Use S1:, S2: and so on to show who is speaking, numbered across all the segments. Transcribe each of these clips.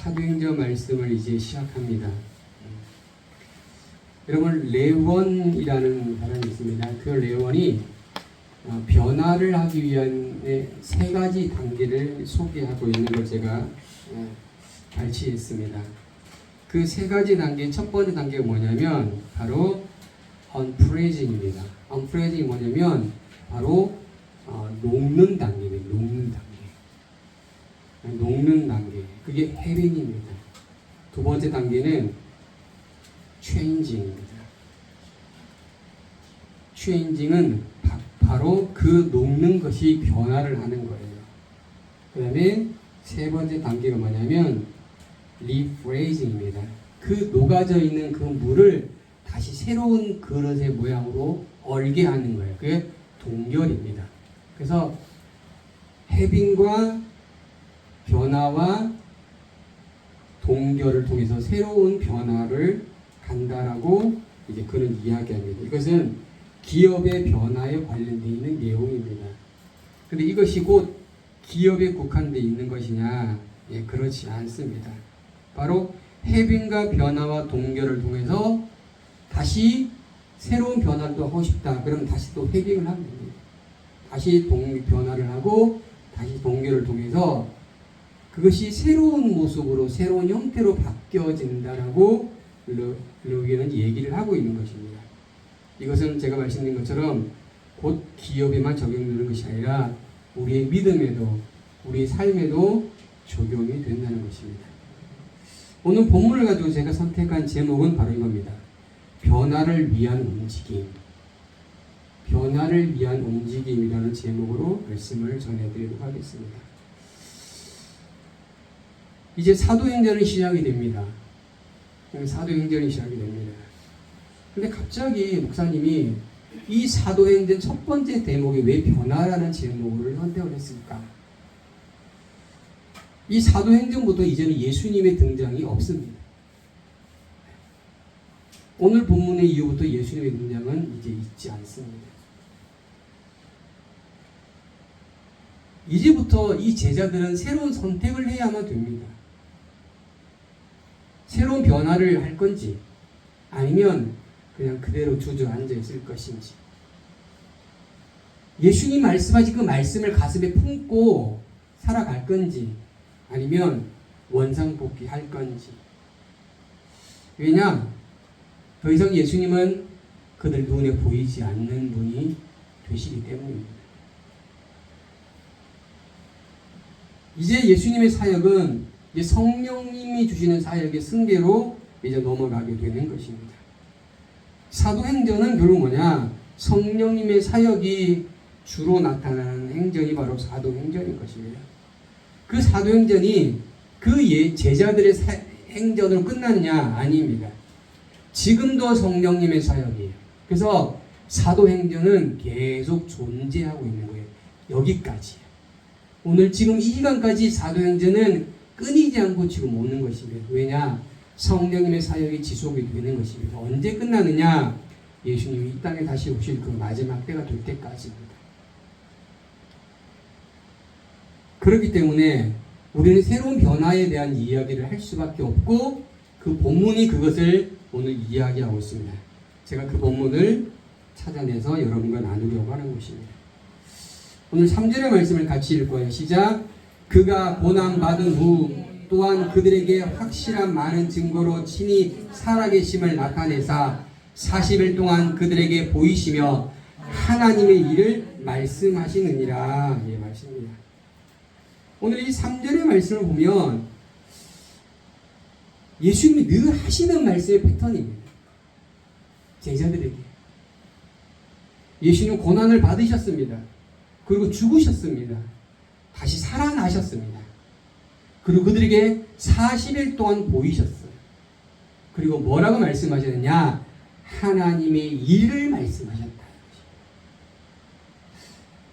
S1: 사도행전 말씀을 이제 시작합니다. 여러분, 레원이라는 사람이 있습니다. 그 레원이 변화를 하기 위한 세 가지 단계를 소개하고 있는 걸 제가 발췌했습니다. 그 세 가지 단계, 첫 번째 단계가 뭐냐면 바로 unfreezing입니다. unfreezing이 뭐냐면 바로 녹는 단계입니다. 녹는 단계. 그게 해빙입니다. 두 번째 단계는 changing입니다. changing은 바로 그 녹는 것이 변화를 하는 거예요. 그 다음에 세 번째 단계가 뭐냐면 rephrasing입니다. 그 녹아져 있는 그 물을 다시 새로운 그릇의 모양으로 얼게 하는 거예요. 그게 동결입니다. 그래서 해빙과 변화와 동결을 통해서 새로운 변화를 간다라고 이제 그런 이야기합니다. 이것은 기업의 변화에 관련되어 있는 내용입니다. 그런데 이것이 곧 기업에 국한되어 있는 것이냐? 예, 그렇지 않습니다. 바로 해빙과 변화와 동결을 통해서 다시 새로운 변화를 또 하고 싶다. 그러면 다시 또 해빙을 하면 됩니다. 다시 변화를 하고 다시 동결을 통해서 그것이 새로운 모습으로 새로운 형태로 바뀌어진다라고 여기는 얘기를 하고 있는 것입니다. 이것은 제가 말씀드린 것처럼 곧 기업에만 적용되는 것이 아니라 우리의 믿음에도 우리의 삶에도 적용이 된다는 것입니다. 오늘 본문을 가지고 제가 선택한 제목은 바로 이겁니다. 변화를 위한 움직임. 변화를 위한 움직임이라는 제목으로 말씀을 전해드리도록 하겠습니다. 이제 사도행전이 시작이 됩니다. 사도행전이 시작이 됩니다. 근데 갑자기 목사님이 이 사도행전 첫 번째 대목에 왜 변화라는 제목을 선택을 했을까? 이 사도행전부터 이제는 예수님의 등장이 없습니다. 오늘 본문의 이후부터 예수님의 등장은 이제 있지 않습니다. 이제부터 이 제자들은 새로운 선택을 해야만 됩니다. 새로운 변화를 할 건지 아니면 그냥 그대로 주저앉아 있을 것인지, 예수님 말씀하신 그 말씀을 가슴에 품고 살아갈 건지 아니면 원상복귀 할 건지. 왜냐? 더 이상 예수님은 그들 눈에 보이지 않는 분이 되시기 때문입니다. 이제 예수님의 사역은 이제 성령님이 주시는 사역의 승계로 이제 넘어가게 되는 것입니다. 사도행전은 결국 뭐냐? 성령님의 사역이 주로 나타나는 행전이 바로 사도행전인 것입니다. 그 사도행전이 그 제자들의 행전으로 끝나느냐? 아닙니다. 지금도 성령님의 사역이에요. 그래서 사도행전은 계속 존재하고 있는 거예요. 여기까지. 오늘 지금 이 시간까지 사도행전은 끊이지 않고 지금 오는 것입니다. 왜냐? 성령님의 사역이 지속이 되는 것입니다. 언제 끝나느냐? 예수님이 이 땅에 다시 오실 그 마지막 때가 될 때까지입니다. 그렇기 때문에 우리는 새로운 변화에 대한 이야기를 할 수밖에 없고 그 본문이 그것을 오늘 이야기하고 있습니다. 제가 그 본문을 찾아내서 여러분과 나누려고 하는 것입니다. 오늘 3절의 말씀을 같이 읽을 거예요. 시작. 그가 고난받은 후 또한 그들에게 확실한 많은 증거로 친히 살아계심을 나타내사 40일 동안 그들에게 보이시며 하나님의 일을 말씀하시느니라. 예, 말씀입니다. 오늘 이 3절의 말씀을 보면 예수님이 늘 하시는 말씀의 패턴입니다. 제자들에게. 예수님은 고난을 받으셨습니다. 그리고 죽으셨습니다. 다시 살아나셨습니다. 그리고 그들에게 40일 동안 보이셨어요. 그리고 뭐라고 말씀하셨느냐? 하나님의 일을 말씀하셨다.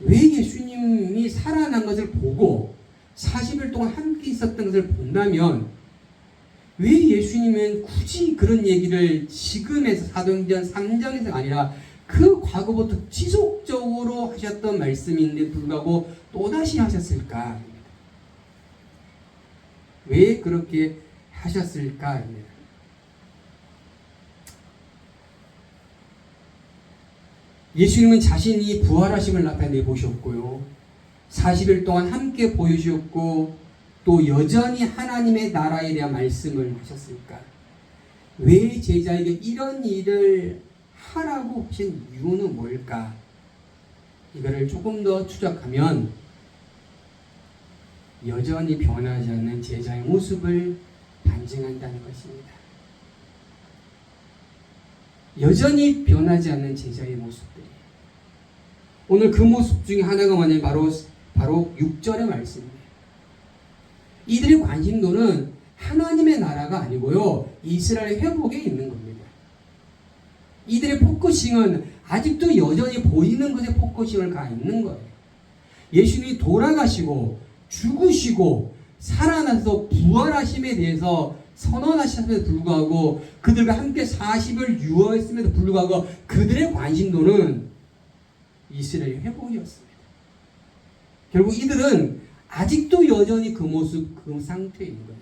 S1: 왜 예수님이 살아난 것을 보고 40일 동안 함께 있었던 것을 본다면 왜 예수님은 굳이 그런 얘기를 지금에서 사도행전 3장에서 아니라 그 과거부터 지속적으로 하셨던 말씀인데 불구하고 또다시 하셨을까? 왜 그렇게 하셨을까? 예수님은 자신이 부활하심을 나타내 보셨고요. 40일 동안 함께 보여주셨고 또 여전히 하나님의 나라에 대한 말씀을 하셨을까? 왜 제자에게 이런 일을 하라고 하신 이유는 뭘까? 이거를 조금 더 추적하면 여전히 변하지 않는 제자의 모습을 반증한다는 것입니다. 여전히 변하지 않는 제자의 모습들이. 오늘 그 모습 중에 하나가 뭐냐면 바로 6절의 말씀입니다. 이들의 관심도는 하나님의 나라가 아니고요, 이스라엘 회복에 있는 겁니다. 이들의 포커싱은 아직도 여전히 보이는 것에 포커싱을 가 있는 거예요. 예수님이 돌아가시고 죽으시고 살아나서 부활하심에 대해서 선언하셨음에도 불구하고 그들과 함께 40을 유언했음에도 불구하고 그들의 관심도는 이스라엘 회복이었습니다. 결국 이들은 아직도 여전히 그 모습, 그 상태인 거예요.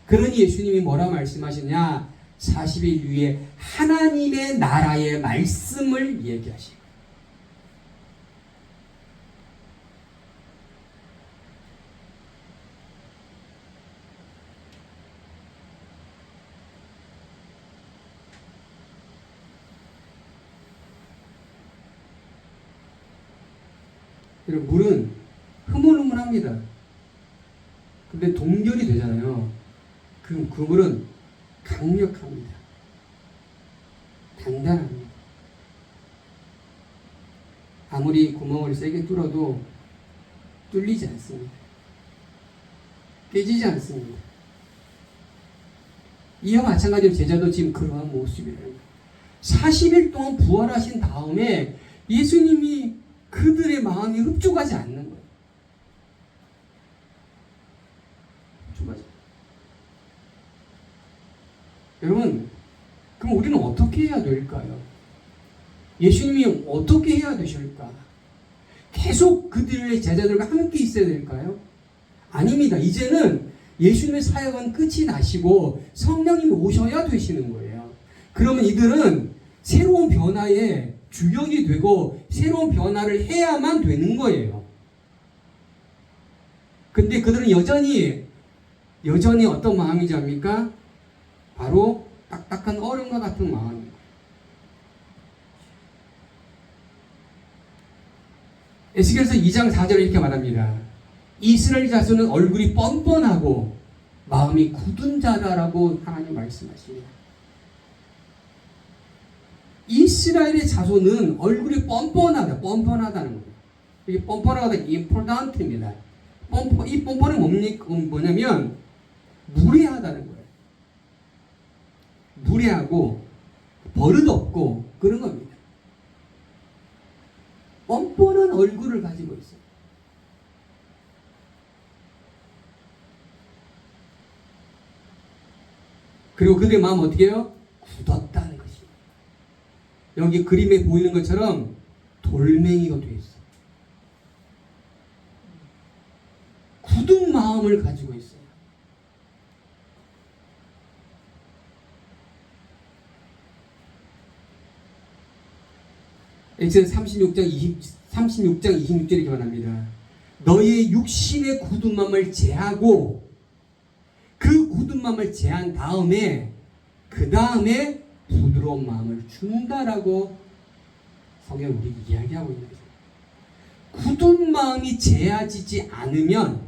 S1: 그러니 예수님이 뭐라 말씀하시냐? 40일 위에 하나님의 나라의 말씀을 얘기하시고, 물은 흐물흐물합니다. 근데 동결이 되잖아요. 그 물은 강력합니다. 단단합니다. 아무리 구멍을 세게 뚫어도 뚫리지 않습니다. 깨지지 않습니다. 이와 마찬가지로 제자도 지금 그러한 모습이에요. 40일 동안 부활하신 다음에 예수님이 그들의 마음이 흡족하지 않는 거예요. 흡족하지. 여러분, 그럼 우리는 어떻게 해야 될까요? 예수님이 어떻게 해야 되실까? 계속 그들의 제자들과 함께 있어야 될까요? 아닙니다. 이제는 예수님의 사역은 끝이 나시고 성령님이 오셔야 되시는 거예요. 그러면 이들은 새로운 변화에 주역이 되고 새로운 변화를 해야만 되는 거예요. 근데 그들은 여전히 어떤 마음이지 않습니까? 바로 딱딱한 얼음과 같은 마음입니다. 에스겔서 2장 4절에 이렇게 말합니다. 이스라엘 자손은 얼굴이 뻔뻔하고 마음이 굳은 자라라고 하나님 말씀하십니다. 이스라엘의 자손은 얼굴이 뻔뻔하다는 거예요. 이게 뻔뻔하다, important입니다. 이 뻔뻔이 뭐냐면 무례하다는 거예요. 무례하고 버릇없고 그런 겁니다. 뻔뻔한 얼굴을 가지고 있어요. 그리고 그들의 마음은 어떻게 해요? 굳었다는 것입니다. 여기 그림에 보이는 것처럼 돌멩이가 되어 있어요. 굳은 마음을 가지고 있어요. 엑소더 36장 26절에 이렇게 말합니다. 너의 육신의 굳은 마음을 제하고 그 굳은 마음을 제한 다음에 그 다음에 부드러운 마음을 준다라고 성경은 우리에게 이야기하고 있는 거죠. 굳은 마음이 제하지지 않으면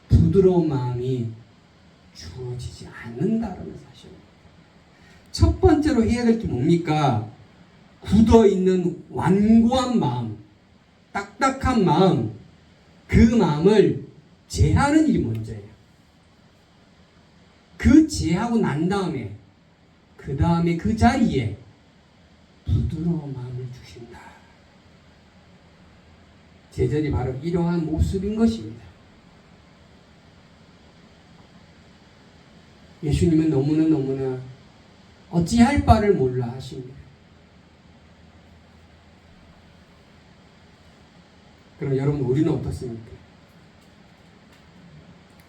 S1: 부드러운 마음이 주어지지 않는다라는 사실입니다. 첫 번째로 해야 될 게 뭡니까? 굳어있는 완고한 마음, 딱딱한 마음, 그 마음을 제하는 일이 먼저예요. 그 제하고 난 다음에 그 다음에 그 자리에 부드러운 마음을 주신다. 제자들이 바로 이러한 모습인 것입니다. 예수님은 너무나 어찌할 바를 몰라 하십니다. 그럼 여러분, 우리는 어떻습니까?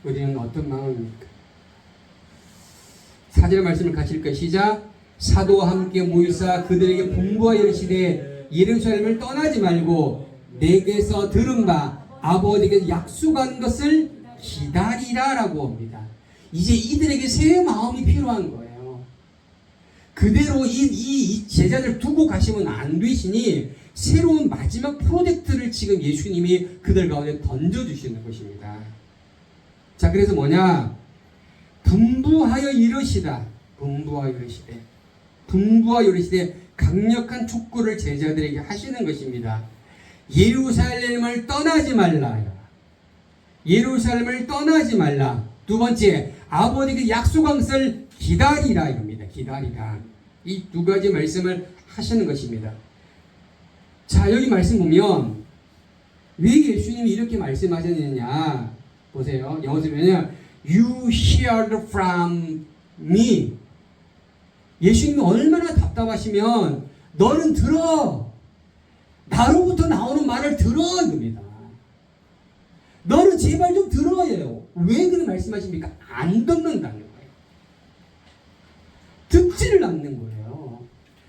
S1: 우리는 어떤 마음입니까? 4절 말씀을 같이 읽을까요? 시작. 사도와 함께 모이사 그들에게 분부하여 이르시되 예루살렘을 떠나지 말고 내게서 들은 바 아버지에게 약속한 것을 기다리라 라고 합니다. 이제 이들에게 새 마음이 필요한 거예요. 그대로 이 제자들 두고 가시면 안 되시니 새로운 마지막 프로젝트를 지금 예수님이 그들 가운데 던져주시는 것입니다. 자, 그래서 뭐냐? 분부하여 이르시다. 분부하여 이르시되. 분부하여 이르시되 강력한 촉구를 제자들에게 하시는 것입니다. 예루살렘을 떠나지 말라. 예루살렘을 떠나지 말라. 두 번째, 아버지께 약속한 것을 기다리라 이겁니다. 기다리라. 이 두 가지 말씀을 하시는 것입니다. 자, 여기 말씀 보면 왜 예수님이 이렇게 말씀하셨느냐 보세요. 영어 쓰면요, You heard from me. 예수님이 얼마나 답답하시면 너는 들어. 나로부터 나오는 말을 들어 이겁니다. 너는 제발 좀 들어요. 왜 그런 말씀하십니까? 안 듣는다는 거예요. 듣지를 않는 거예요.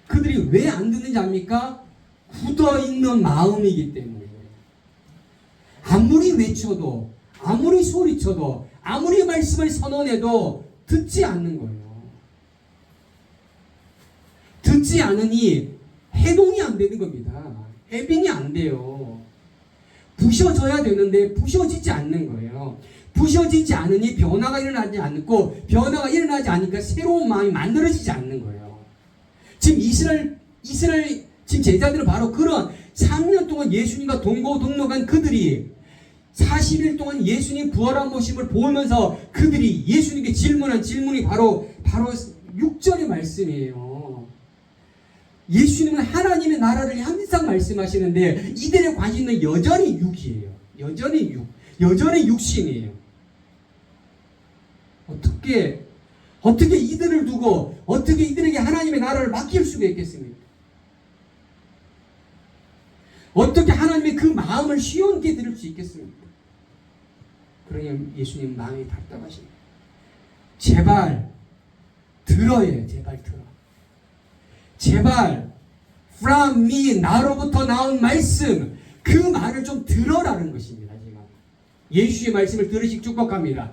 S1: 그들이 왜 안 듣는지 압니까? 굳어있는 마음이기 때문에. 아무리 외쳐도, 아무리 소리쳐도, 아무리 말씀을 선언해도 듣지 않는 거예요. 듣지 않으니 해동이 안 되는 겁니다. 해빙이 안 돼요. 부셔져야 되는데 부셔지지 않는 거예요. 부셔지지 않으니 변화가 일어나지 않고, 변화가 일어나지 않으니까 새로운 마음이 만들어지지 않는 거예요. 지금 이스라엘 지금 제자들은 바로 그런 3년 동안 예수님과 동거동록한 그들이 40일 동안 예수님 부활한 모습을 보면서 그들이 예수님께 질문한 질문이 바로 6절의 말씀이에요. 예수님은 하나님의 나라를 항상 말씀하시는데 이들의 관심은 여전히 육이에요. 여전히 육신이에요. 어떻게 이들을 두고 어떻게 이들에게 하나님의 나라를 맡길 수가 있겠습니까? 어떻게 하나님의 그 마음을 시원케 들을 수 있겠습니까? 그러니 예수님 마음이 답답하십니다. 제발 들어요. 제발 들어. 제발 from me, 나로부터 나온 말씀, 그 말을 좀 들어라는 것입니다. 제가 예수의 말씀을 들으시기 축복합니다.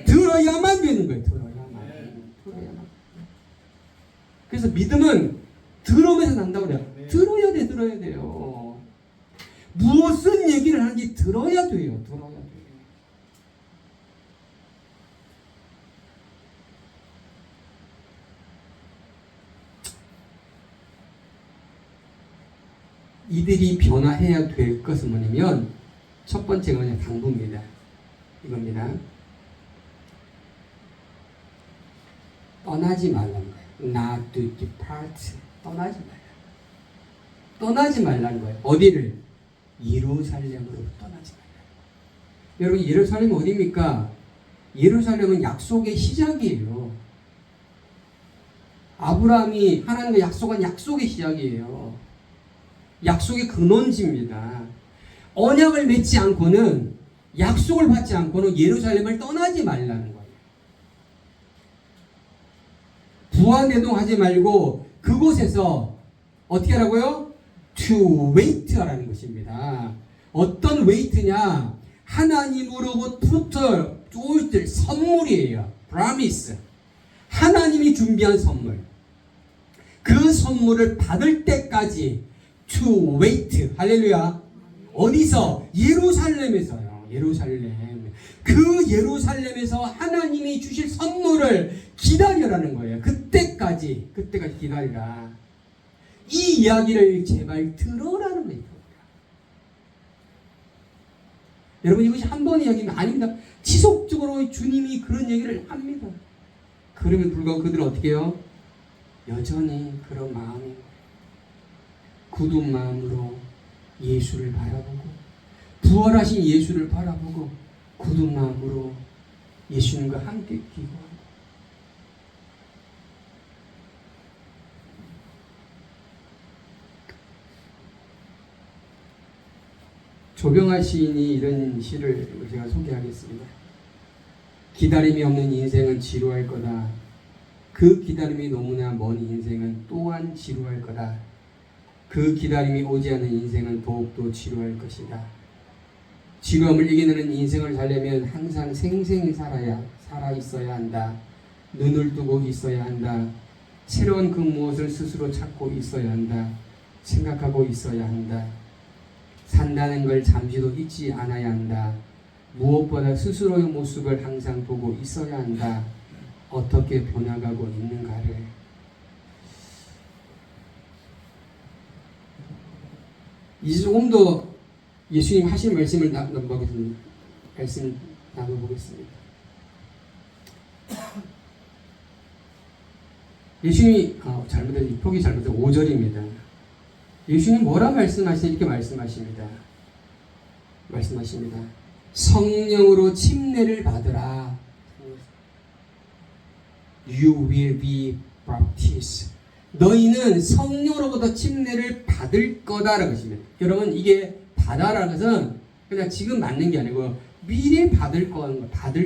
S1: 들어야만 되는 거예요. 들어야만. 그래서 믿음은 들으면서 난다고 그래요. 들어야 돼요. 무엇은 얘기를 하는지 들어야 돼요. 이들이 변화해야 될 것은 뭐냐면 첫 번째가 그냥 당부입니다. 이겁니다. 떠나지 말라는 거예요. Not to depart. 떠나지 말라는 거예요. 어디를? 예루살렘으로 떠나지 말라. 여러분, 예루살렘은 어디입니까? 예루살렘은 약속의 시작이에요. 아브라함이 하나님과 약속한 약속의 시작이에요. 약속의 근원지입니다. 언약을 맺지 않고는, 약속을 받지 않고는 예루살렘을 떠나지 말라는 거예요. 부안해동하지 말고 그곳에서 어떻게 하라고요? To wait 하라는 것입니다. 어떤 wait냐? 하나님으로부터 올 선물이에요. promise. 하나님이 준비한 선물. 그 선물을 받을 때까지 to wait. 할렐루야. 어디서? 예루살렘에서요. 그 예루살렘에서 하나님이 주실 선물을 기다려라는 거예요. 그때까지 기다리라. 이 이야기를 제발 들어라는 거예요. 여러분, 이것이 한 번의 이야기는 아닙니다. 지속적으로 주님이 그런 얘기를 합니다. 그러면 불구하고 그들은 어떻게 해요? 여전히 그런 마음인 거예요. 굳은 마음으로 예수를 바라보고, 부활하신 예수를 바라보고, 굳은 마음으로 예수님과 함께 기도하고. 조병하 시인이 이런 시를 제가 소개하겠습니다. 기다림이 없는 인생은 지루할 거다. 그 기다림이 너무나 먼 인생은 또한 지루할 거다. 그 기다림이 오지 않은 인생은 더욱더 지루할 것이다. 지루함을 이겨내는 인생을 살려면 항상 생생히 살아 있어야 한다. 눈을 뜨고 있어야 한다. 새로운 그 무엇을 스스로 찾고 있어야 한다. 생각하고 있어야 한다. 산다는 걸 잠시도 잊지 않아야 한다. 무엇보다 스스로의 모습을 항상 보고 있어야 한다. 어떻게 변화가고 있는가를. 이제 조금 더 예수님 하신 말씀을 말씀 나눠보겠습니다. 예수님이 폭이 잘못해서 5절입니다. 예수님 뭐라 말씀하시냐 이렇게 말씀하십니다. 성령으로 침례를 받으라. You will be baptized. 너희는 성령으로부터 침례를 받을 거다라는 것입니다. 여러분 이게 받아라는 것은 그냥 지금 맞는 게 아니고 미래에 받을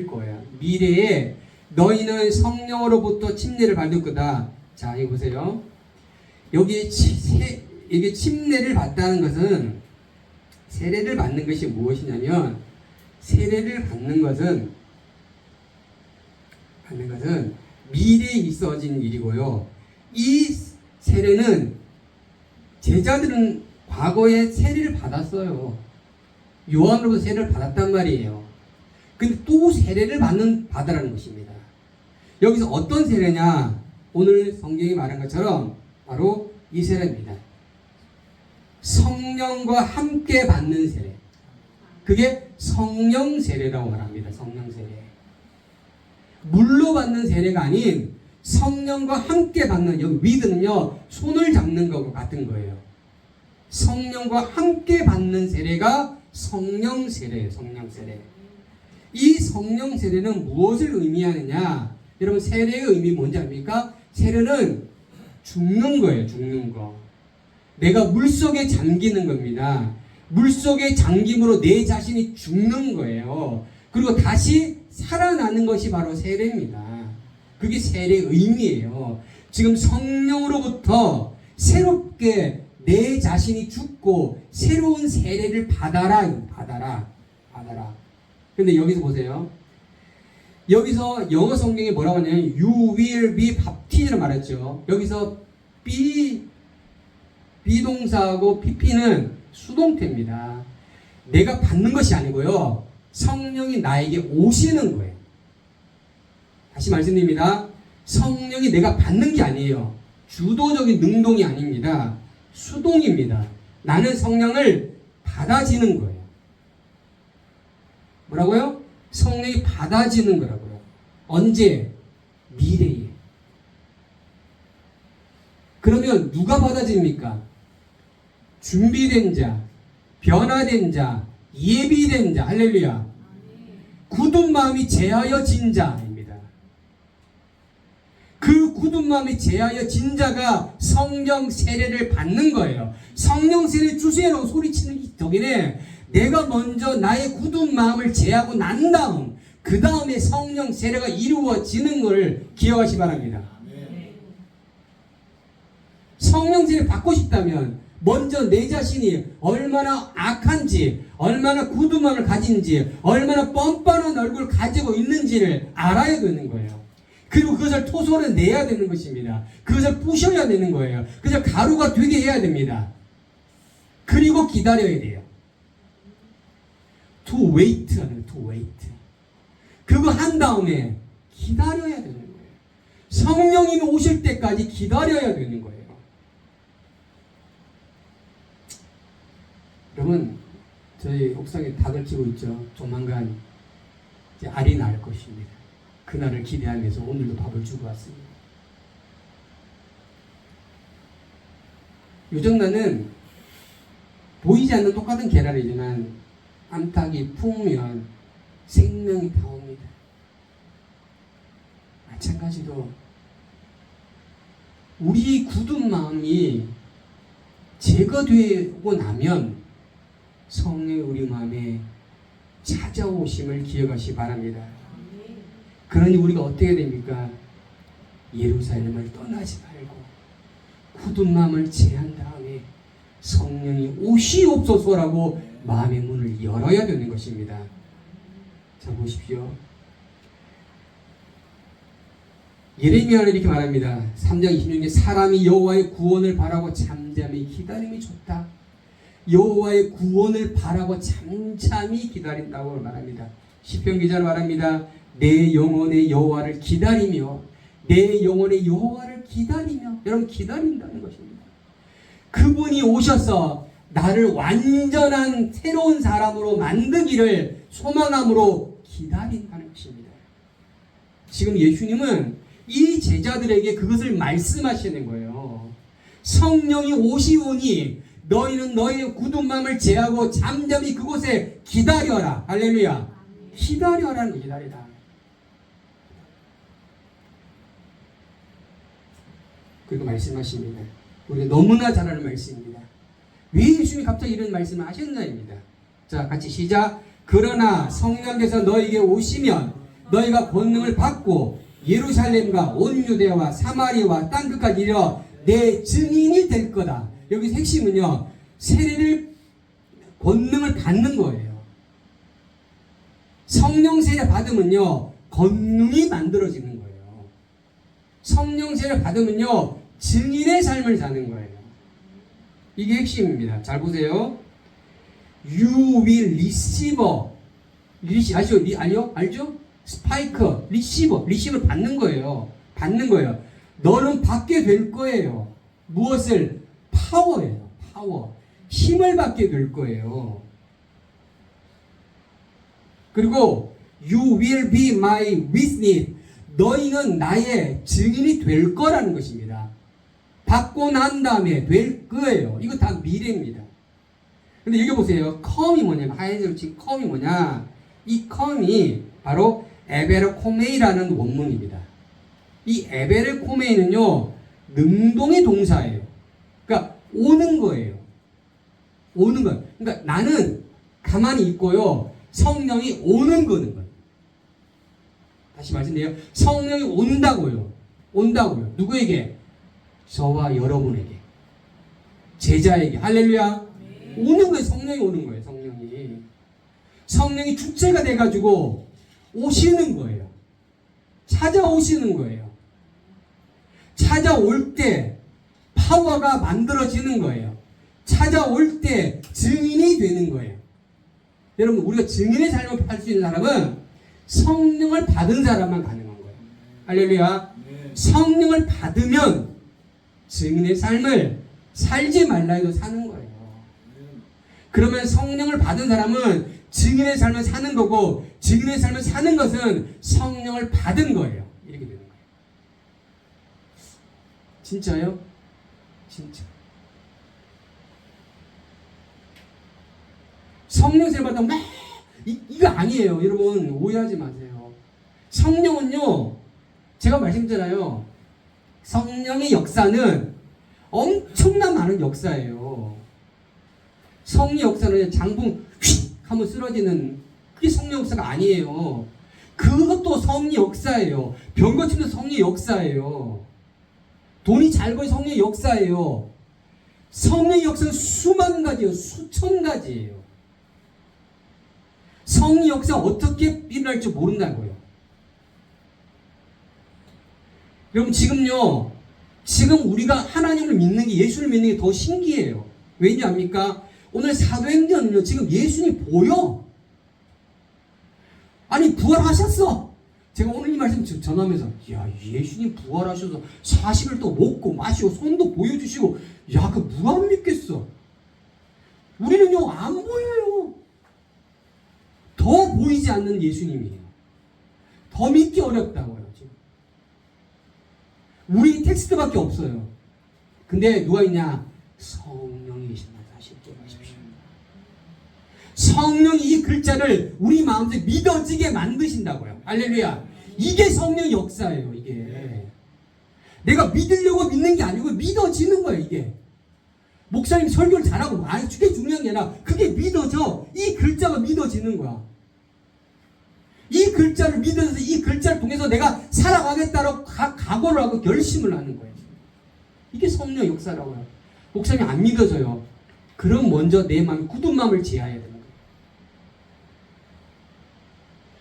S1: 거야. 미래에 너희는 성령으로부터 침례를 받을 거다. 자, 이거 보세요. 여기 이게 침례를 받다는 것은 세례를 받는 것이 무엇이냐면 세례를 받는 것은 미래에 있어진 일이고요. 이 세례는 제자들은 과거에 세례를 받았어요. 요한으로부터 세례를 받았단 말이에요. 근데 또 세례를 받으라는 것입니다. 여기서 어떤 세례냐? 오늘 성경이 말한 것처럼 바로 이 세례입니다. 성령과 함께 받는 세례. 그게 성령 세례라고 말합니다. 성령 세례. 물로 받는 세례가 아닌 성령과 함께 받는, 여기 with는요 손을 잡는 것과 같은 거예요. 성령과 함께 받는 세례가 성령 세례예요. 성령 세례. 이 성령 세례는 무엇을 의미하느냐? 여러분 세례의 의미 뭔지 압니까? 세례는 죽는 거예요. 죽는 거. 내가 물속에 잠기는 겁니다. 물속에 잠김으로 내 자신이 죽는 거예요. 그리고 다시 살아나는 것이 바로 세례입니다. 그게 세례의 의미예요. 지금 성령으로부터 새롭게 내 자신이 죽고 새로운 세례를 받아라. 근데 여기서 보세요. 여기서 영어 성경에 뭐라고 하냐면 You will be baptized 말했죠. 여기서 비동사하고 pp는 수동태입니다. 내가 받는 것이 아니고요. 성령이 나에게 오시는 거예요. 다시 말씀드립니다. 성령이 내가 받는 게 아니에요. 주도적인 능동이 아닙니다. 수동입니다. 나는 성령을 받아지는 거예요. 뭐라고요? 성령이 받아지는 거라고요. 언제? 미래에. 그러면 누가 받아집니까? 준비된 자, 변화된 자, 예비된 자, 할렐루야. 굳은 마음이 제하여진 자입니다. 그 굳은 마음이 제하여진 자가 성령 세례를 받는 거예요. 성령 세례 주세요라고 소리치는 덕이네. 내가 먼저 나의 굳은 마음을 제하고 난 다음 그 다음에 성령 세례가 이루어지는 것을 기억하시 바랍니다. 성령 세례 받고 싶다면 먼저 내 자신이 얼마나 악한지, 얼마나 굳은 마음을 가진지, 얼마나 뻔뻔한 얼굴을 가지고 있는지를 알아야 되는 거예요. 그리고 그것을 토설해내야 되는 것입니다. 그것을 부셔야 되는 거예요. 그것을 가루가 되게 해야 됩니다. 그리고 기다려야 돼요. To wait 하는 to wait. 그거 한 다음에 기다려야 되는 거예요. 성령님이 오실 때까지 기다려야 되는 거예요. 여러분, 저희 옥상에 닭을 키우고 있죠. 조만간 이제 알이 날 것입니다. 그날을 기대하면서 오늘도 밥을 주고 왔습니다. 요정나는 보이지 않는 똑같은 계란이지만 암탉이 품으면 생명이 다옵니다. 마찬가지로 우리 굳은 마음이 제거되고 나면 성령이 우리 마음에 찾아오심을 기억하시 바랍니다. 그러니 우리가 어떻게 됩니까? 예루살렘을 떠나지 말고 굳은 마음을 제한 다음에 성령이 오시옵소서라고 마음의 문을 열어야 되는 것입니다. 자, 보십시오. 예레미야는 이렇게 말합니다. 3장 26절에 사람이 여호와의 구원을 바라고 잠잠히 기다림이 좋다. 여호와의 구원을 바라고 잠잠히 기다린다고 말합니다. 시편 기자는 말합니다. 내 영혼의 여호와를 기다리며 내 영혼의 여호와를 기다리며 여러분 기다린다는 것입니다. 그분이 오셔서 나를 완전한 새로운 사람으로 만들기를 소망함으로 기다린다는 것입니다. 지금 예수님은 이 제자들에게 그것을 말씀하시는 거예요. 성령이 오시오니 너희는 너희의 굳은 마음을 제하고 잠잠히 그곳에 기다려라. 할렐루야. 기다려라는 거, 기다리다. 그리고 말씀하십니다. 우리가 너무나 잘 아는 말씀입니다. 왜 예수님이 갑자기 이런 말씀을 하셨나입니다. 자, 같이 시작. 그러나 성령께서 너희에게 오시면 너희가 권능을 받고 예루살렘과 온 유대와 사마리아와 땅끝까지 이르러 내 증인이 될 거다. 여기서 핵심은요, 세례를 권능을 받는 거예요. 성령 세례 받으면요 권능이 만들어지는 거예요. 성령 세례 받으면요 증인의 삶을 사는 거예요. 이게 핵심입니다. 잘 보세요. You will receive. 알죠? 스파이크, 리시브를 받는 거예요. 받는 거예요. 너는 받게 될 거예요. 무엇을? 파워예요. 파워. 힘을 받게 될 거예요. 그리고 You will be my witness. 너희는 나의 증인이 될 거라는 것입니다. 받고 난 다음에 될 거예요. 이거 다 미래입니다. 근데 여기 보세요. come이 뭐냐면, 하얀색으로 친 come이 뭐냐? 이 come이 바로 에베르코메이라는 원문입니다. 이 에베르코메이는요, 능동의 동사예요. 그러니까 오는 거예요. 오는 거. 그러니까 나는 가만히 있고요. 성령이 오는 거는 거예요. 다시 말씀드려요. 성령이 온다고요. 온다고요. 누구에게? 저와 여러분에게. 제자에게. 할렐루야. 오는 거예요. 성령이 오는 거예요. 성령이. 성령이 주체가 돼가지고 오시는 거예요. 찾아오시는 거예요. 찾아올 때 파워가 만들어지는 거예요. 찾아올 때 증인이 되는 거예요. 여러분, 우리가 증인의 삶을 할 수 있는 사람은 성령을 받은 사람만 가능한 거예요. 할렐루야. 성령을 받으면 증인의 삶을 살지 말라 해도 사는 거예요. 그러면 성령을 받은 사람은 증인의 삶을 사는 거고, 증인의 삶을 사는 것은 성령을 받은 거예요. 이렇게 되는 거예요. 진짜요? 진짜. 성령 세례 받다가 막 이거 아니에요. 여러분 오해하지 마세요. 성령은요, 제가 말씀드렸잖아요. 성령의 역사는 엄청난 많은 역사예요. 성령 역사는 장풍 휙 하면 쓰러지는 그게 성령 역사가 아니에요. 그것도 성령 역사예요. 병 고침도 성령 역사예요. 돈이 잘 벌 성령 역사예요. 성령 역사는 수만 가지예요. 수천 가지예요. 성령 역사 어떻게 일어날지 모른다고요. 여러분 지금요, 지금 우리가 하나님을 믿는 게, 예수를 믿는 게 더 신기해요. 왜냐 합니까? 오늘 사도행전은요, 지금 예수님이 보여. 아니 부활하셨어. 제가 오늘 이 말씀 전하면서, 야, 예수님 부활하셔서 40일 또 먹고 마시고 손도 보여주시고, 야, 그 누가 안 믿겠어? 우리는요 안 보여요. 더 보이지 않는 예수님이에요. 더 믿기 어렵다고요. 지금 우리 텍스트밖에 없어요. 근데 누가 있냐? 성령이 계신다. 다시 기억하십시오. 성령이 이 글자를 우리 마음속에 믿어지게 만드신다고요. 할렐루야. 이게 성령의 역사예요. 이게 내가 믿으려고 믿는 게 아니고 믿어지는 거예요. 이게 목사님 설교를 잘하고 아니 그게 중요한 게 아니라 그게 믿어져. 이 글자가 믿어지는 거야. 이 글자를 믿어서 이 글자를 통해서 내가 살아가겠다고 각오를 하고 결심을 하는 거예요. 이게 성령 역사라고요. 목사님 안 믿어져요. 그럼 먼저 내 마음에 굳은 마음을 제어해야 되는 거예요.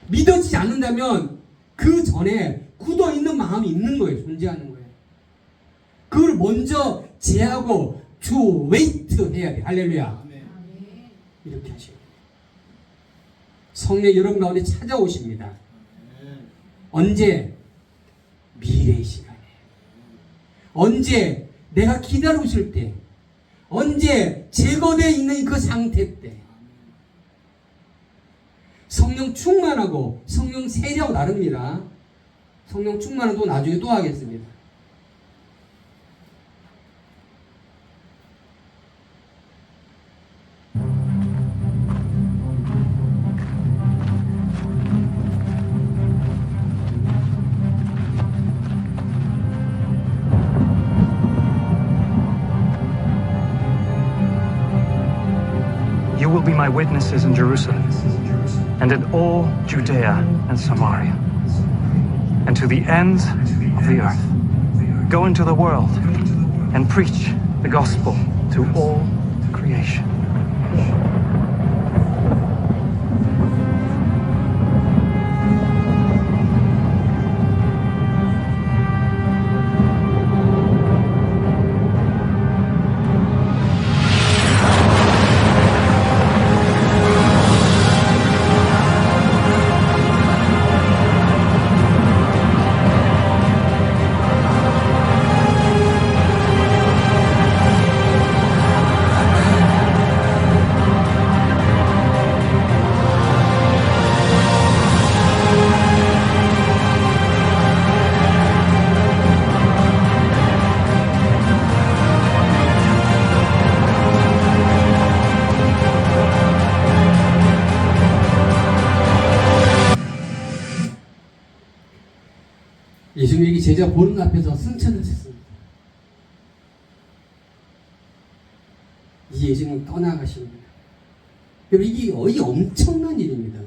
S1: 믿어지지 않는다면 그 전에 굳어있는 마음이 있는 거예요. 존재하는 거예요. 그걸 먼저 제하고 to wait 해야 돼. 할렐루야. 이렇게 하셔야 돼요. 성령 여러분 가운데 찾아오십니다. 언제? 미래의 시간에. 언제? 내가 기다리고 있을 때. 언제? 제거되어 있는 그 상태 때. 성령 충만하고 성령 세례하고 다릅니다. 성령 충만은 또 나중에 또 하겠습니다.
S2: You will be my witnesses in Jerusalem and in all Judea and Samaria and to the ends of the earth. Go into the world and preach the gospel to all creation.
S1: 예수님이 제자 보는 앞에서 승천하셨습니다. 이제 예수님은 떠나가십니다. 여러분 이게 엄청난 일입니다.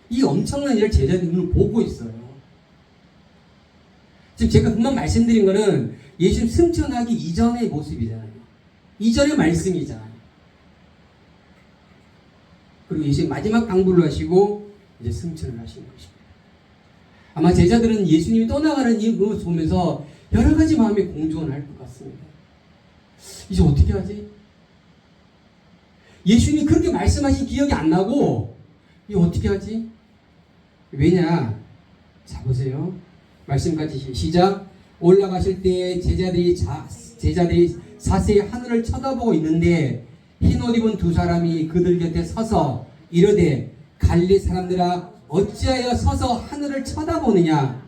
S1: 이 엄청난 일을 제자들이 눈을 보고 있어요. 지금 제가 금방 말씀드린 거는 예수님 승천하기 이전의 모습이잖아요. 이전의 말씀이잖아요. 그리고 예수님 마지막 당부를 하시고 이제 승천을 하시는 것입니다. 아마 제자들은 예수님이 떠나가는 이 모습을 보면서 여러 가지 마음의 공존을 할 것 같습니다. 이제 어떻게 하지? 예수님이 그렇게 말씀하신 기억이 안 나고 이제 어떻게 하지? 왜냐? 자 보세요. 말씀까지 시작. 올라가실 때 제자들이 자세히 하늘을 쳐다보고 있는데 흰옷 입은 두 사람이 그들 곁에 서서 이르되 갈릴리 사람들아 어찌하여 서서 하늘을 쳐다보느냐?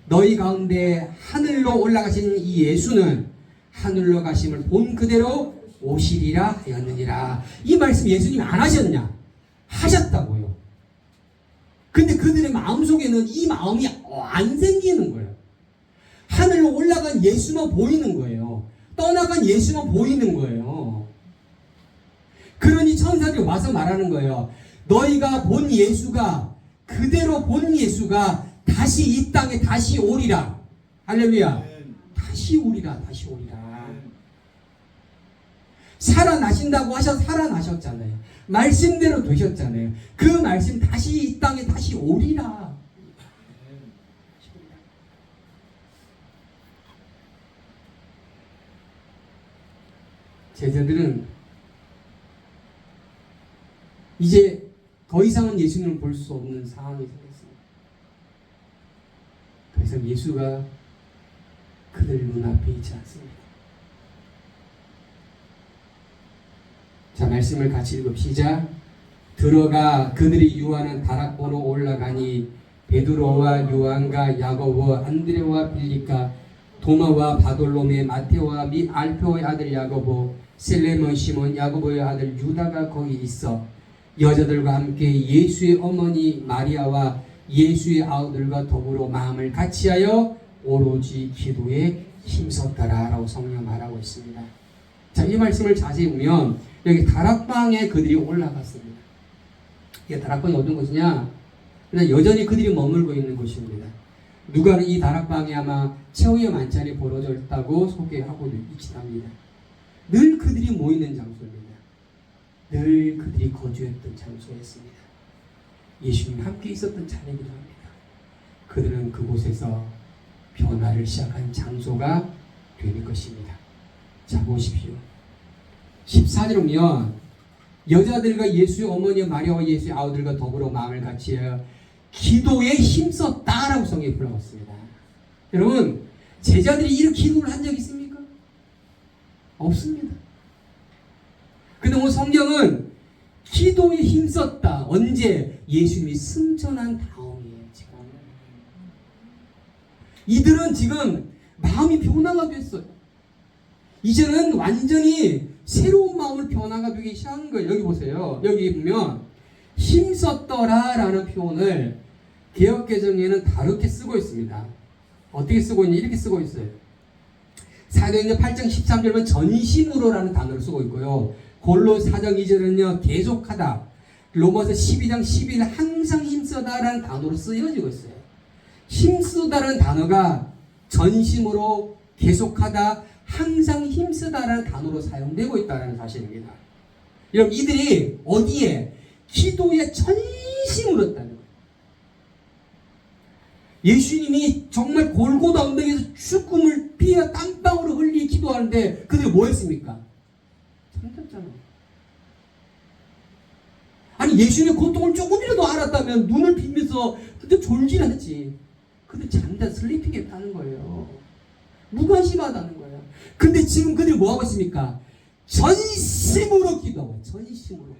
S1: 너희 가운데 하늘로 올라가신 이 예수는 하늘로 가심을 본 그대로 오시리라 하였느니라. 이 말씀 예수님이 안 하셨냐? 하셨다고요. 근데 그들의 마음속에는 이 마음이 안 생기는 거예요. 하늘로 올라간 예수만 보이는 거예요. 떠나간 예수만 보이는 거예요. 그러니 천사들이 와서 말하는 거예요. 너희가 본 예수가 그대로 본 예수가 다시 이 땅에 다시 오리라. 할렐루야. 다시 오리라. 다시 오리라. 살아나신다고 하셔서 살아나셨잖아요. 말씀대로 되셨잖아요. 그 말씀 다시 이 땅에 다시 오리라. 제자들은 이제 더 이상은 예수님을 볼 수 없는 상황이 생겼습니다. 더 이상 예수가 그들 눈앞에 있지 않습니다. 자, 말씀을 같이 읽읍시다. 들어가 그들이 유하는 다락보로 올라가니 베드로와 요한과 야고보 안드레와 빌립과 도마와 바돌로메 마테오와 및 알페오의 아들 야고보 셀레몬 시몬 야고보의 아들 유다가 거기 있어 여자들과 함께 예수의 어머니 마리아와 예수의 아우들과 더불어 마음을 같이하여 오로지 기도에 힘썼더라 라고 성경 말하고 있습니다. 자, 이 말씀을 자세히 보면 여기 다락방에 그들이 올라갔습니다. 이게 다락방이 어떤 곳이냐? 그러나 여전히 그들이 머물고 있는 곳입니다. 누가는 이 다락방에 아마 최후의 만찬이 벌어졌다고 소개하고 있긴 합니다. 늘 그들이 모이는 장소입니다. 늘 그들이 거주했던 장소였습니다. 예수님 함께 있었던 자리이기도 합니다. 그들은 그곳에서 변화를 시작한 장소가 되는 것입니다. 자, 보십시오. 14절 보면 여자들과 예수의 어머니 마리아와 예수의 아우들과 더불어 마음을 같이하여 기도에 힘썼다라고 성경에 불러왔습니다. 여러분, 제자들이 이렇게 기도를 한 적 있습니까? 없습니다. 근데 오늘 성경은 기도에 힘썼다. 언제? 예수님이 승천한 다음이에요. 지금 이들은 지금 마음이 변화가 됐어요. 이제는 완전히 새로운 마음을 변화가 되기 시작한 거예요. 여기 보세요. 여기 보면 힘썼더라라는 표현을 개역개정에는 다르게 쓰고 있습니다. 어떻게 쓰고 있냐? 이렇게 쓰고 있어요. 사도행전 8장 13절은 전심으로라는 단어를 쓰고 있고요. 골로 4장 2절은요 계속하다. 로마서 12장 12일 항상 힘쓰다라는 단어로 쓰여지고 있어요. 힘쓰다라는 단어가 전심으로 계속하다 항상 힘쓰다라는 단어로 사용되고 있다는 사실입니다. 여러분, 이들이 어디에? 기도에 전심으로 했다는 거예요. 예수님이 정말 골고다 언덕에서 죽음을 피와 땀방울을 흘리 기도하는데 그들이 뭐 했습니까? 잠겼잖아요. 아니, 예수님의 고통을 조금이라도 알았다면 눈을 비면서 그때 졸질 않지. 그들 잠다 슬리핑 했다는 거예요. 무관심하다는 거예요. 근데 지금 그들이 뭐 하고 있습니까? 전심으로 기도하고, 전심으로.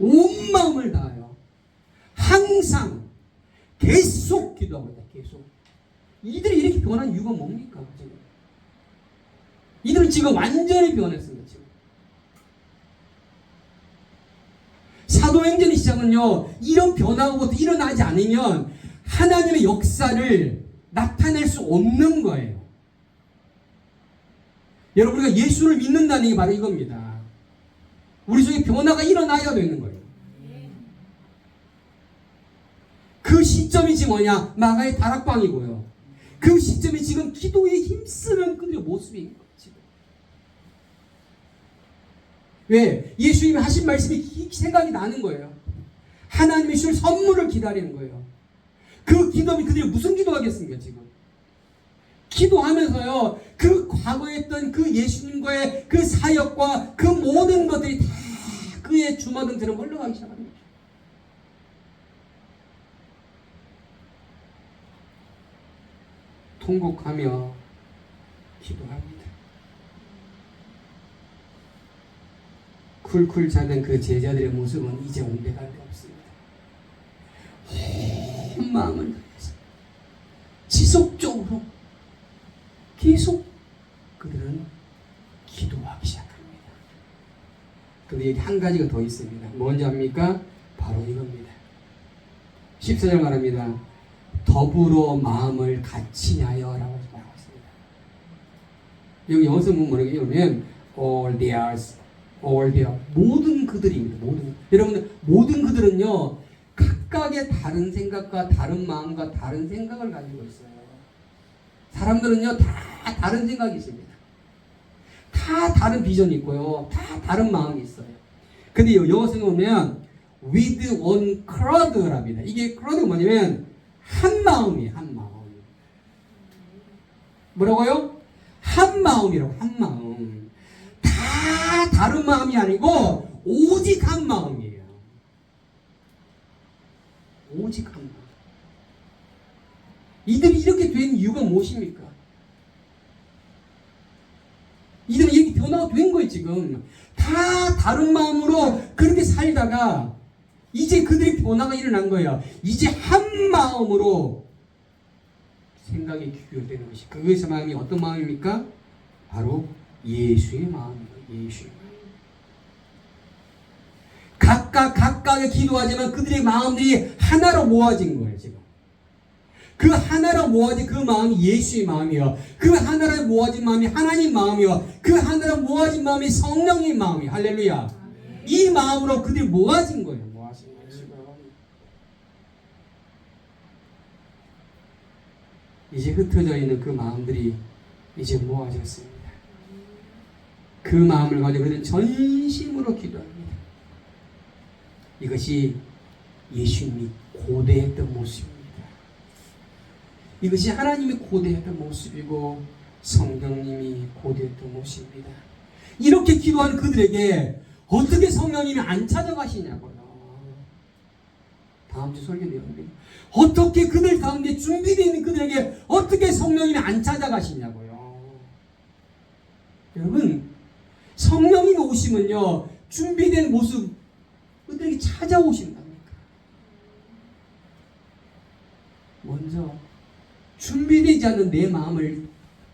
S1: 온 마음을 다하여 항상 계속 기도하고 있다. 계속. 이들이 이렇게 변한 이유가 뭡니까? 지금? 이들은 지금 완전히 변했습니다. 지금. 사도행전의 시작은요, 이런 변화가 일어나지 않으면 하나님의 역사를 나타낼 수 없는 거예요. 여러분, 우리가 예수를 믿는다는 게 바로 이겁니다. 우리 속에 변화가 일어나야 되는 거예요. 그 시점이 지금 뭐냐? 마가의 다락방이고요. 그 시점이 지금 기도에 힘쓰는 그들의 모습인 거예요. 지금. 왜? 예수님이 하신 말씀이 생각이 나는 거예요. 하나님이 줄 선물을 기다리는 거예요. 그 기도면 그들이 무슨 기도하겠습니까, 지금? 기도하면서요, 그 과거에 했던 그 예수님과의 그 사역과 그 모든 것들이 다 그의 주마등처럼 흘러가기 시작합니다. 통곡하며 기도합니다. 쿨쿨 자던 그 제자들의 모습은 이제 온데간데 없습니다. 온 마음을 다해서 지속적으로 계속 그들은 기도하기 시작합니다. 그런데 여기 한 가지가 더 있습니다. 뭔지 압니까? 바로 이겁니다. 14절 말합니다. 더불어 마음을 같이 하여 라고 말하고 있습니다. 여기 영어서 뭐냐면 all their 모든 그들입니다. 여러분들 모든 그들은요 각각의 다른 생각과 다른 마음과 다른 생각을 가지고 있어요. 사람들은요 다 다른 생각이 있습니다. 다 다른 비전이 있고요. 다 다른 마음이 있어요. 근데 영어성에 보면 with one crowd랍니다. 이게 crowd가 뭐냐면 한 마음이에요. 한 마음. 뭐라고요? 한 마음이라고. 한 마음. 다 다른 마음이 아니고 오직 한 마음이에요. 오직 한 마음. 이들이 이렇게 된 이유가 무엇입니까? 이들은 이렇게 변화가 된 거예요. 지금 다 다른 마음으로 그렇게 살다가 이제 그들의 변화가 일어난 거예요. 이제 한 마음으로 생각이 귀결되는 것이, 그것의 마음이 어떤 마음입니까? 바로 예수의 마음입니다. 예수의 마음. 각각의 기도하지만 그들의 마음들이 하나로 모아진 거예요. 지금 그 하나로 모아진 그 마음이 예수의 마음이요. 그 하나로 모아진 마음이 하나님 마음이요. 그 하나로 모아진 마음이 성령의 마음이요. 할렐루야. 이 마음으로 그들이 모아진 거예요. 모아진 거예요. 지금. 이제 흩어져 있는 그 마음들이 이제 모아졌습니다. 그 마음을 가지고 그들은 전심으로 기도합니다. 이것이 예수님이 고대했던 모습입니다. 이것이 하나님이 고대했던 모습이고 성령님이 고대했던 모습입니다. 이렇게 기도하는 그들에게 어떻게 성령님이 안 찾아가시냐고요. 다음 주 설교 내용입니다. 어떻게 그들 가운데 준비되어 있는 그들에게 어떻게 성령님이 안 찾아가시냐고요. 여러분, 성령님이 오시면요, 준비된 모습 그들에게 찾아오신답니까? 먼저 준비되지 않는 내 마음을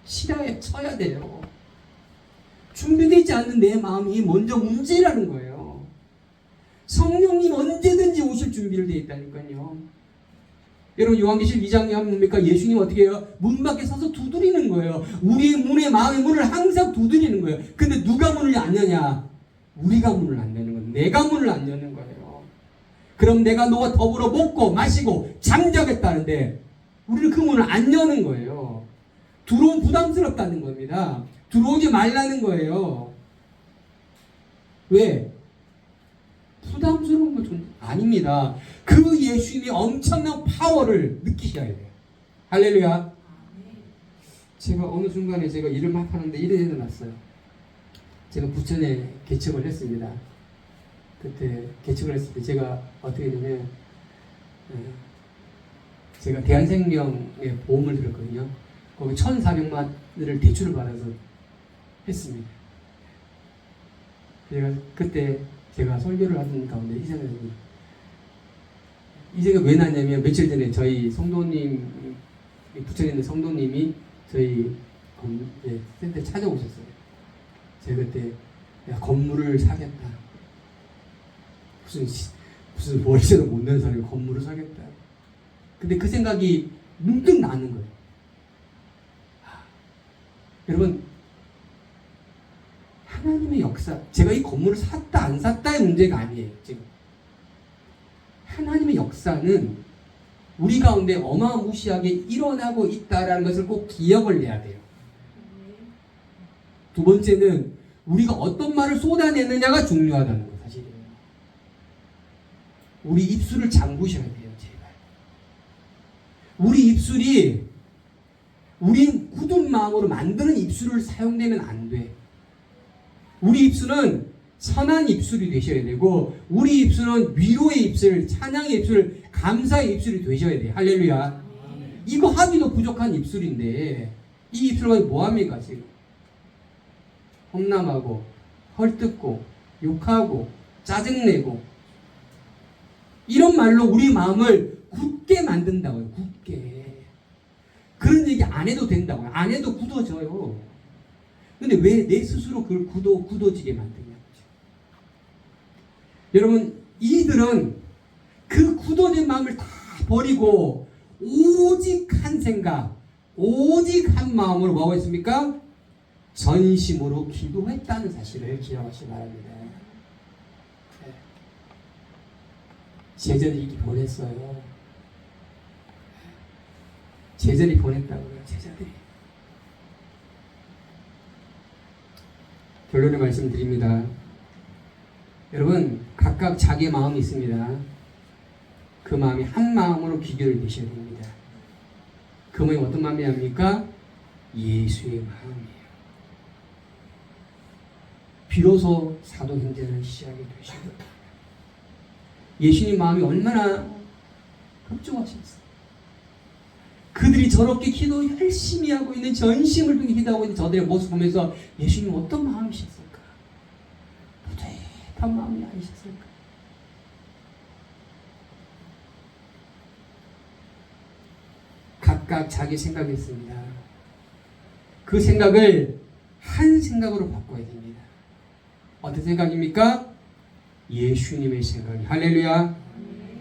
S1: 실하에 쳐야 돼요. 준비되지 않는 내 마음이 먼저 문제라는 거예요. 성령님 언제든지 오실 준비를 되어 있다니까요. 여러분, 요한계시록 2장에 하면 뭡니까? 예수님 어떻게 해요? 문 밖에 서서 두드리는 거예요. 우리의 문의 마음의 문을 항상 두드리는 거예요. 근데 누가 문을 안 여냐? 우리가 문을 안 여는 거예요. 내가 문을 안 여는 거예요. 그럼 내가 너와 더불어 먹고 마시고 잠자겠다는데 우리는 그 문을 안 여는 거예요. 들어오면 부담스럽다는 겁니다. 들어오지 말라는 거예요. 왜? 부담스러운 건 아닙니다. 그 예수님이 엄청난 파워를 느끼셔야 돼요. 할렐루야. 제가 어느 순간에 제가 일을 막 하는데 일이 일어났어요. 제가 부천에 개척을 했습니다. 그때 개척을 했을 때 제가 어떻게 되냐면 제가 대한생명의 보험을 들었거든요. 거기 1,400만 원을 대출을 받아서 했습니다. 그때 제가 설교를 하던 가운데 이 생각이 왜 나냐면 며칠 전에 저희 성도님, 부천에 있는 성도님이 저희 센터에 찾아오셨어요. 제가 그때 야, 건물을 사겠다. 무슨 머리채도 못 내는 사람이 건물을 사겠다. 근데 그 생각이 문득 나는 거예요. 여러분, 하나님의 역사, 제가 이 건물을 샀다 안 샀다의 문제가 아니에요. 지금 하나님의 역사는 우리 가운데 어마무시하게 일어나고 있다라는 것을 꼭 기억을 해야 돼요. 두 번째는 우리가 어떤 말을 쏟아내느냐가 중요하다는 거 사실이에요. 우리 입술을 잠그셔야 돼요. 제발. 우리 입술이 우린 굳은 마음으로 만드는 입술을 사용되면 안 돼. 우리 입술은 선한 입술이 되셔야 되고 우리 입술은 위로의 입술, 찬양의 입술, 감사의 입술이 되셔야 돼요. 할렐루야. 이거 하기도 부족한 입술인데 이 입술과 뭐합니까 지금? 험담하고 헐뜯고 욕하고 짜증내고 이런 말로 우리 마음을 굳게 만든다고요. 굳게. 그런 얘기 안 해도 된다고요. 안 해도 굳어져요. 근데 왜 내 스스로 그걸 굳어지게 만드냐. 여러분, 이들은 그 굳어진 마음을 다 버리고 오직 한 생각, 오직 한 마음으로 뭐하고 있습니까? 전심으로 기도했다는 사실을 기억하시기 바랍니다. 제자들이 이렇게 보냈어요. 제자들이 보냈다고요. 제자들이. 결론을 말씀드립니다. 여러분, 각각 자기의 마음이 있습니다. 그 마음이 한 마음으로 귀결이 되셔야 됩니다. 그 마음이 어떤 마음이랍니까? 예수의 마음이에요. 비로소 사도행전을 시작이 되시고 예수님 마음이 얼마나 흡족하셨어요. 그들이 저렇게 기도 열심히 하고 있는, 전심을 통해 기도하고 있는 저들의 모습 보면서 예수님 어떤 마음이셨을까? 뿌듯한 마음이 아니셨을까? 각각 자기 생각이 있습니다. 그 생각을 한 생각으로 바꿔야 됩니다. 어떤 생각입니까? 예수님의 생각이. 할렐루야.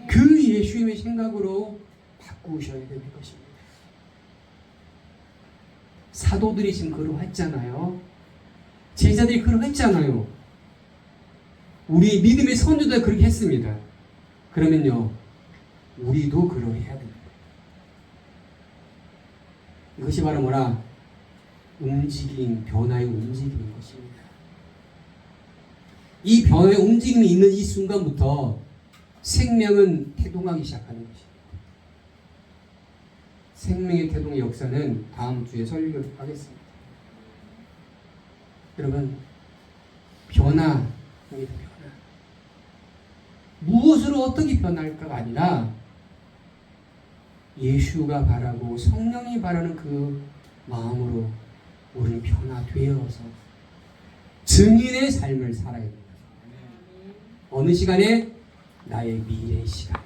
S1: 그 예수님의 생각으로 바꾸셔야 되는 것입니다. 사도들이 지금 그러했잖아요. 제자들이 그러했잖아요. 우리 믿음의 선조들 그렇게 했습니다. 그러면요, 우리도 그러해야 됩니다. 이것이 바로 뭐라? 변화의 움직임인 것입니다. 이 변화의 움직임이 있는 이 순간부터 생명은 태동하기 시작하는 것입니다. 생명의 태동의 역사는 다음 주에 설교를 하겠습니다. 여러분, 변화. 무엇으로 어떻게 변할까가 아니라 예수가 바라고 성령이 바라는 그 마음으로 우리는 변화되어서 증인의 삶을 살아야 됩니다. 어느 시간에? 나의 미래 시간에.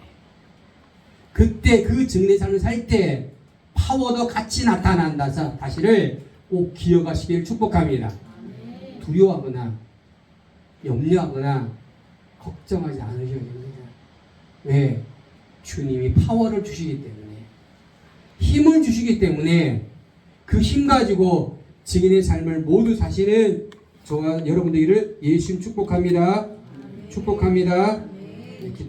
S1: 그때 그 증인의 삶을 살 때 파워도 같이 나타난다. 사실을 꼭 기억하시길 축복합니다. 두려워하거나 염려하거나 걱정하지 않으셔야 됩니다. 왜? 주님이 파워를 주시기 때문에, 힘을 주시기 때문에 그 힘 가지고 증인의 삶을 모두 사시는 저와 여러분들을 예수님 축복합니다. 축복합니다.